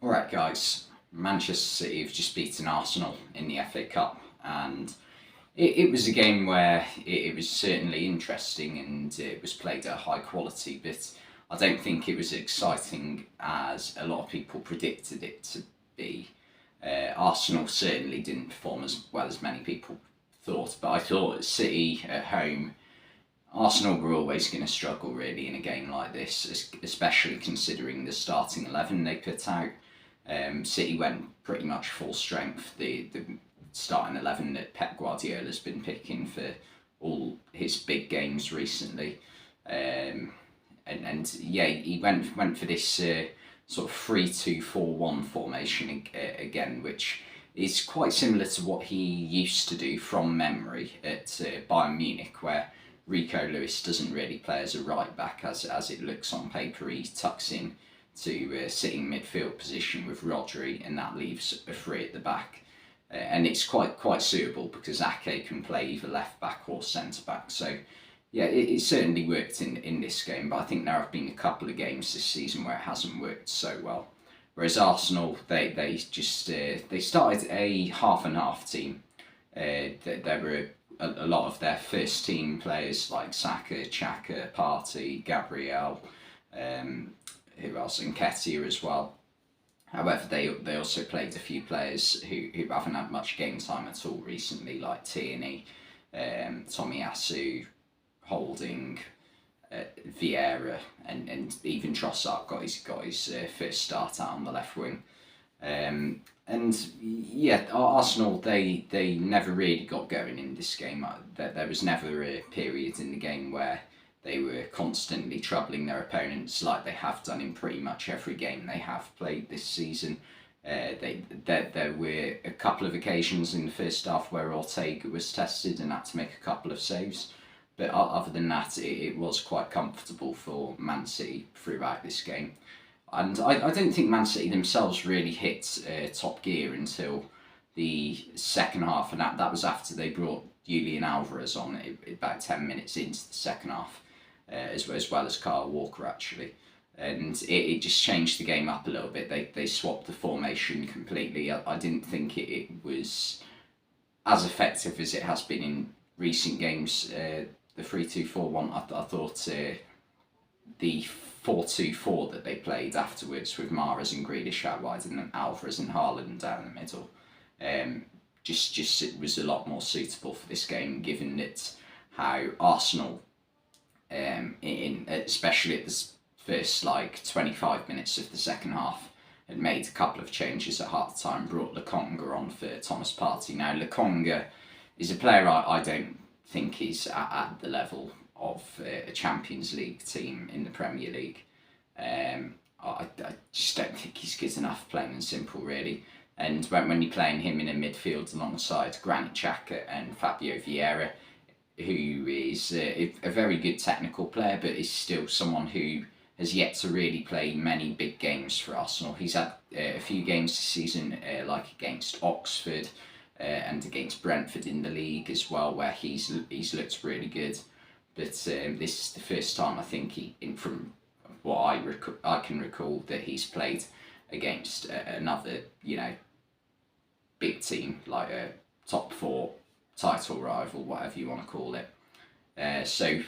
Alright guys, Manchester City have just beaten Arsenal in the FA Cup, and it was a game where it was certainly interesting and it was played at high quality, but I don't think it was as exciting as a lot of people predicted it to be. Arsenal certainly didn't perform as well as many people thought, but I thought City at home, Arsenal were always going to struggle really in a game like this, especially considering the starting 11 they put out. City went pretty much full strength. The starting 11 that Pep Guardiola's been picking for all his big games recently. And yeah, he went for this sort of 3-2-4-1 formation again, which is quite similar to what he used to do from memory at Bayern Munich, where Rico Lewis doesn't really play as a right back as it looks on paper. He tucks in to sitting midfield position with Rodri, and that leaves a three at the back. And it's quite suitable because Ake can play either left back or centre back. So yeah, it certainly worked in this game, but I think there have been a couple of games this season where it hasn't worked so well. Whereas Arsenal, they just they started a half and half team. There were a lot of their first team players like Saka, Xhaka, Partey, Gabriel, who else, and Nketiah as well. However, they also played a few players who haven't had much game time at all recently, like Tierney, Tomiyasu, Holding, Vieira, and even Trossard got his first start out on the left wing. And yeah, Arsenal, they never really got going in this game. There was never a period in the game where they were constantly troubling their opponents like they have done in pretty much every game they have played this season. There were a couple of occasions in the first half where Ortega was tested and had to make a couple of saves. But other than that, it was quite comfortable for Man City throughout this game. And I don't think Man City themselves really hit top gear until the second half, and that was after they brought Julian Alvarez on about 10 minutes into the second half, as well as Kyle Walker actually. And it just changed the game up a little bit. They swapped the formation completely. I didn't think it was as effective as it has been in recent games. The 3-2-4-1, I thought the 4-2-4 that they played afterwards with Mahrez and Grealish out wide and then Alvarez and Haaland down the middle, just it was a lot more suitable for this game, given that how Arsenal, especially at the first 25 minutes of the second half, had made a couple of changes at half time, brought Lokonga on for Thomas Partey. Now Lokonga is a player I don't think is at the level of a Champions League team in the Premier League. I just don't think he's good enough, plain and simple, really. And when you're playing him in a midfield alongside Granit Xhaka and Fabio Vieira, who is a very good technical player, but is still someone who has yet to really play many big games for Arsenal. He's had a few games this season, like against Oxford, and against Brentford in the league as well, where he's looked really good. But this is the first time I think from what I can recall, that he's played against another big team, like a top four title rival, whatever you want to call it. So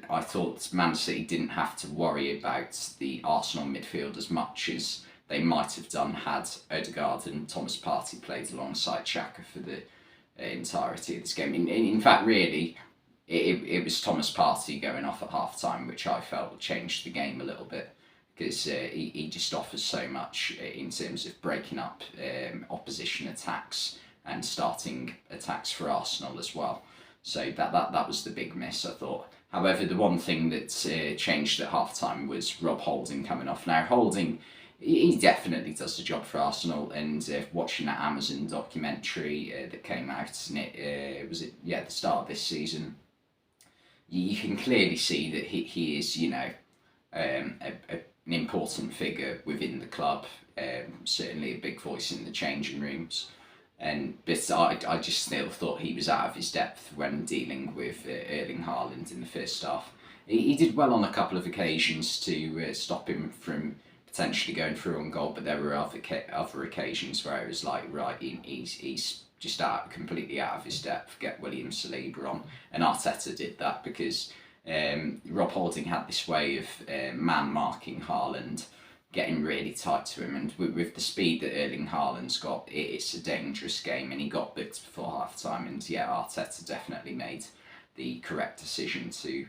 I thought Man City didn't have to worry about the Arsenal midfield as much as they might have done had Odegaard and Thomas Partey played alongside Xhaka for the entirety of this game. In fact, really, it was Thomas Partey going off at half time, which I felt changed the game a little bit, because he just offers so much in terms of breaking up opposition attacks and starting attacks for Arsenal as well. So that was the big miss, I thought. However, the one thing that changed at half time was Rob Holding coming off. Now, Holding, he definitely does the job for Arsenal, and watching that Amazon documentary that came out, and it was at the start of this season, you can clearly see that he is, an important figure within the club, certainly a big voice in the changing rooms. But I just still thought he was out of his depth when dealing with Erling Haaland in the first half. He did well on a couple of occasions to stop him from potentially going through on goal, but there were other occasions where it was like, right, he's just completely out of his depth. Get William Saliba on, and Arteta did that because Rob Holding had this way of man marking Haaland, getting really tight to him, and with the speed that Erling Haaland's got, it's a dangerous game, and he got booked before half time, and yeah, Arteta definitely made the correct decision to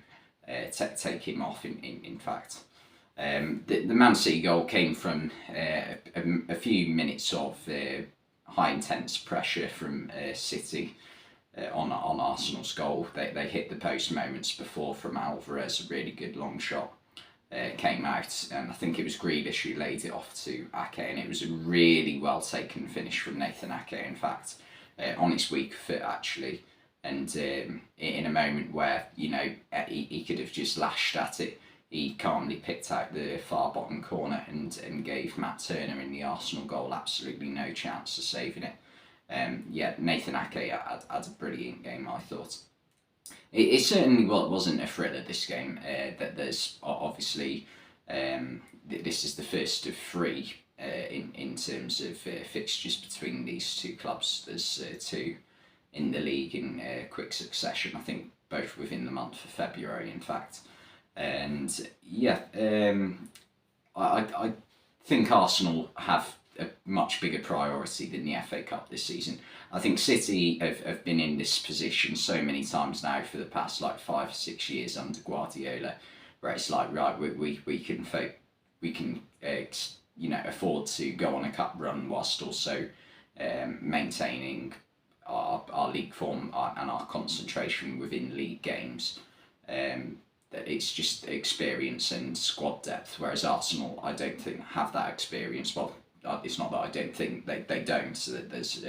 take him off. In fact, the Man City goal came from a few minutes of high intense pressure from City on Arsenal's goal. They hit the post moments before from Alvarez, a really good long shot. Came out, and I think it was Grealish who laid it off to Ake, and it was a really well taken finish from Nathan Ake, in fact, on his weak foot actually, and in a moment where, you know, he could have just lashed at it, he calmly picked out the far bottom corner and gave Matt Turner in the Arsenal goal absolutely no chance of saving it. Yeah, Nathan Ake had a brilliant game, I thought. It certainly wasn't a thriller, this game. That there's obviously this is the first of three in terms of fixtures between these two clubs. There's two in the league in quick succession. I think both within the month of February, in fact. And yeah, I think Arsenal have a much bigger priority than the FA Cup this season. I think City have been in this position so many times now for the past like 5 or 6 years under Guardiola, where it's like, right, we can you know, afford to go on a cup run whilst also maintaining our league form and our concentration within league games. It's just experience and squad depth, whereas Arsenal, I don't think, have that experience. Well, it's not that I don't think they don't. So there's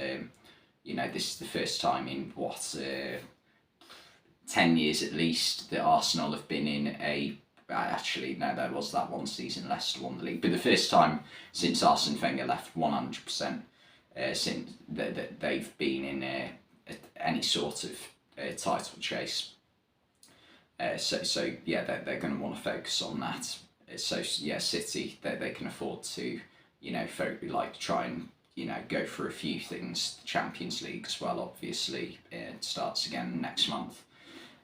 you know, this is the first time in 10 years at least that Arsenal have been in a. Actually, no, there was that one season Leicester won the league, but the first time since Arsene Wenger left 100% since that they've been in any sort of title chase. So yeah, they're going to want to focus on that. So yeah, City, they can afford to, you know, try and, you know, go for a few things. The Champions League as well, obviously, it starts again next month.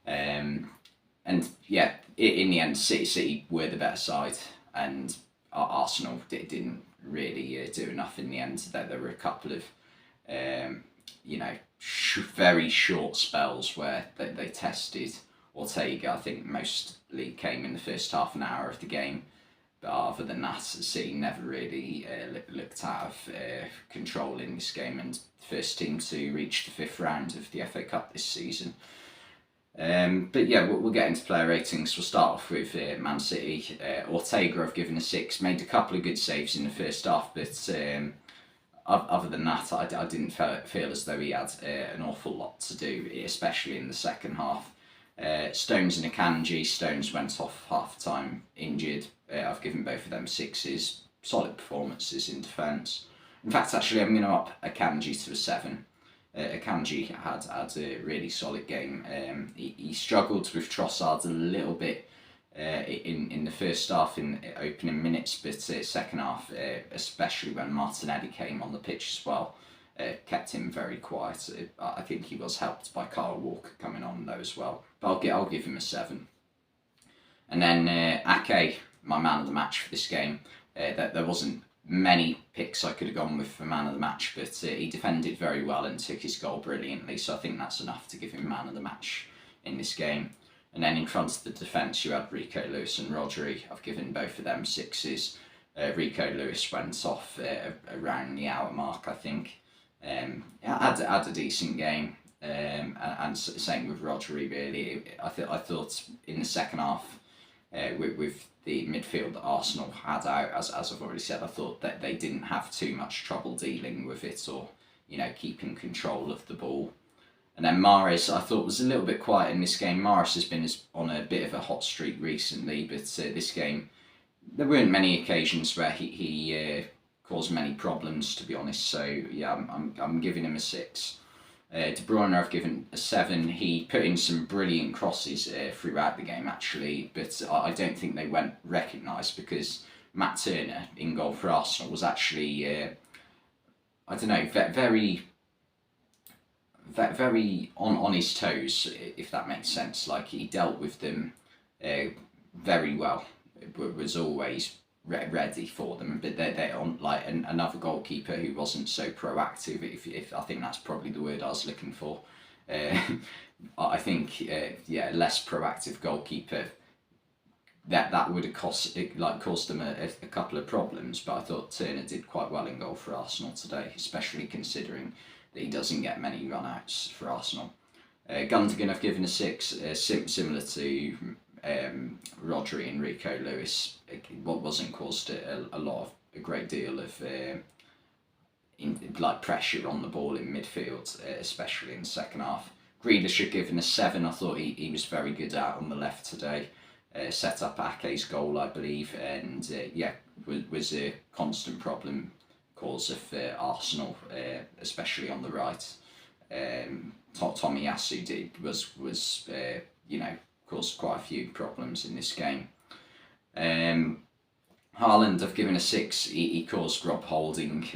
And yeah, in the end, City were the better side, and Arsenal didn't really do enough in the end. There were a couple of, you know, very short spells where they tested Ortega. I think mostly came in the first half an hour of the game. But other than that, City never really looked out of control in this game, and the first team to reach the 5th round of the FA Cup this season. But yeah, we'll get into player ratings. We'll start off with Man City. Ortega I've given a 6, made a couple of good saves in the first half, but other than that, I didn't feel as though he had an awful lot to do, especially in the second half. Stones and Akanji. Stones went off half time injured. I've given both of them 6s. Solid performances in defence. In fact, actually, I'm going to up Akanji to a 7. Akanji had a really solid game. He struggled with Trossard a little bit in the first half in opening minutes, but second half, especially when Martinelli came on the pitch as well, kept him very quiet. I think he was helped by Kyle Walker coming on though as well. But I'll give him a 7. And then Ake, my man of the match for this game. There wasn't many picks I could have gone with for man of the match, but he defended very well and took his goal brilliantly, so I think that's enough to give him man of the match in this game. And then in front of the defence you had Rico Lewis and Rodri. I've given both of them 6s. Rico Lewis went off around the hour mark, I think. Had a decent game, and same with Rodri really. I thought in the second half, with the midfield that Arsenal had out, as I've already said, I thought that they didn't have too much trouble dealing with it or, you know, keeping control of the ball. And then Mahrez, I thought, was a little bit quiet in this game. Mahrez has been on a bit of a hot streak recently, but this game, there weren't many occasions where he caused many problems, to be honest. So yeah, I'm giving him a 6. De Bruyne I've given a 7. He put in some brilliant crosses throughout the game actually, but I don't think they went recognised because Matt Turner in goal for Arsenal was actually, I don't know, very very on his toes, if that makes sense. Like, he dealt with them very well. Was always ready for them, but they're on like another goalkeeper who wasn't so proactive. If I think that's probably the word I was looking for. I think yeah, less proactive goalkeeper. That would have caused them a couple of problems. But I thought Turner did quite well in goal for Arsenal today, especially considering that he doesn't get many run-outs for Arsenal. Gundogan I've given a 6, similar to Rodri and Rico Lewis. What wasn't caused a great deal of pressure on the ball in midfield, especially in the second half. Grealish have given a 7. I thought he was very good out on the left today. Set up Ake's goal, I believe, and yeah, was a constant problem cause of Arsenal, especially on the right. Tomiyasu was caused quite a few problems in this game. Haaland, I've given a 6. He caused Rob Holding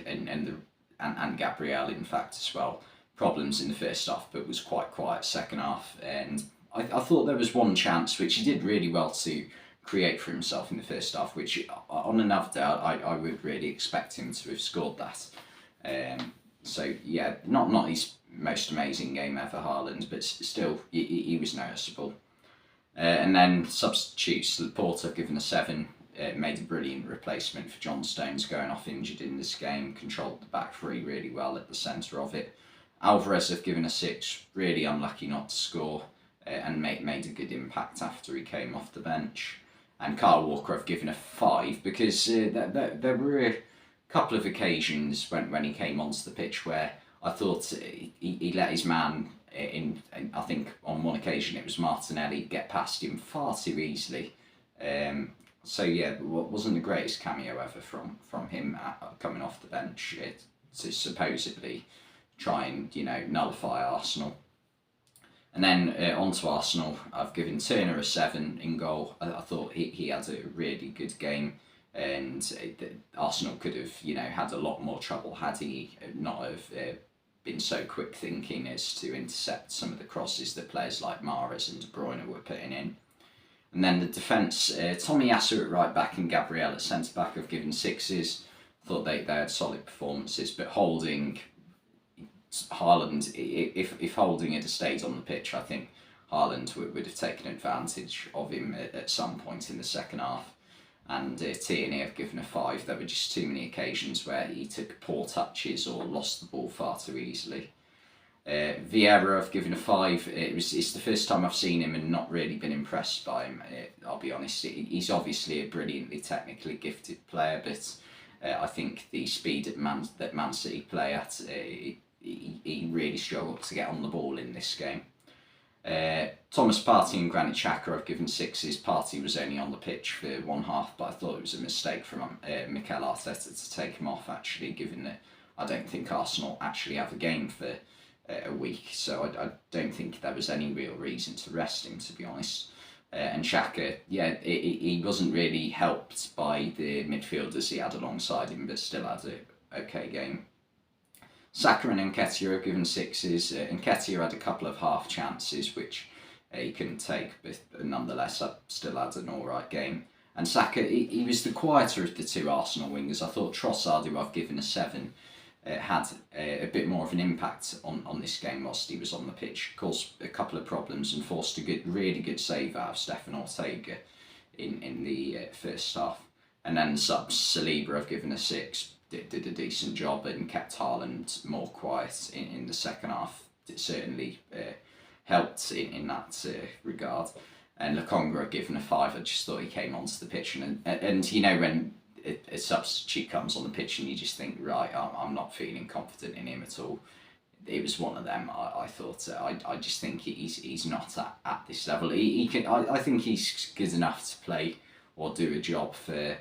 and Gabriel, in fact, as well, problems in the first half, but was quite quiet second half. And I thought there was one chance which he did really well to create for himself in the first half, which on another day I would really expect him to have scored that. So yeah, not his most amazing game ever, Haaland, but still he was noticeable. And then substitutes, Laporte I've given a 7. Made a brilliant replacement for John Stones going off injured in this game, controlled the back three really well at the centre of it. Alvarez I've given a 6, really unlucky not to score, and made a good impact after he came off the bench. And Kyle Walker I've given a 5 because there were a couple of occasions when he came onto the pitch where I thought he let his man in. I think on one occasion it was Martinelli get past him far too easily. So yeah, wasn't the greatest cameo ever from him coming off the bench to supposedly try and nullify Arsenal. And then on to Arsenal, I've given Turner a 7 in goal. I thought he had a really good game, and Arsenal could have had a lot more trouble had he not have been so quick thinking as to intercept some of the crosses that players like Mahrez and De Bruyne were putting in. And then the defence, Tomiyasu at right back and Gabriel at centre back have given 6s. Thought they had solid performances, but Holding, Haaland, if Holding had stayed on the pitch, I think Haaland would have taken advantage of him at some point in the second half. And Tierney have given a 5. There were just too many occasions where he took poor touches or lost the ball far too easily. Vieira I've given a 5. It's the first time I've seen him and not really been impressed by him. I'll be honest. He's obviously a brilliantly technically gifted player, but I think the speed that Man City play at, he really struggled to get on the ball in this game. Thomas Partey and Granit Xhaka I've given 6s. Partey was only on the pitch for one half, but I thought it was a mistake from Mikel Arteta to take him off, actually, given that I don't think Arsenal actually have a game for a week, so I don't think there was any real reason to rest him, to be honest. And Xhaka, yeah, he wasn't really helped by the midfielders he had alongside him, but still had an okay game. Saka and Nketiah are given 6s. Nketiah had a couple of half chances which he couldn't take, but nonetheless still had an alright game. And Saka, he was the quieter of the two Arsenal wingers. I thought Trossard, who I've given a 7, had a bit more of an impact on this game whilst he was on the pitch. Caused a couple of problems and forced a really good save out of Stefan Ortega in the first half. And then subs, Saliba I've given a 6. Did a decent job and kept Haaland more quiet in the second half. It certainly helped in that regard. And Lokonga I've given a 5. I just thought he came onto the pitch and when a substitute comes on the pitch and you just think, right, I'm not feeling confident in him at all. It was one of them. I thought I just think he's not at this level. He can. I think he's good enough to play or do a job for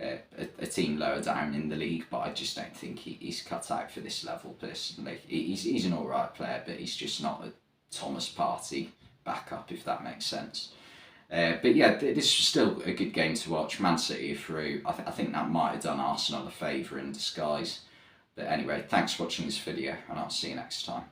a team lower down in the league, but I just don't think he's cut out for this level personally. He's an alright player, but he's just not a Thomas Partey backup, if that makes sense. But yeah, this was still a good game to watch. Man City through. I think that might have done Arsenal a favour in disguise. But anyway, thanks for watching this video, and I'll see you next time.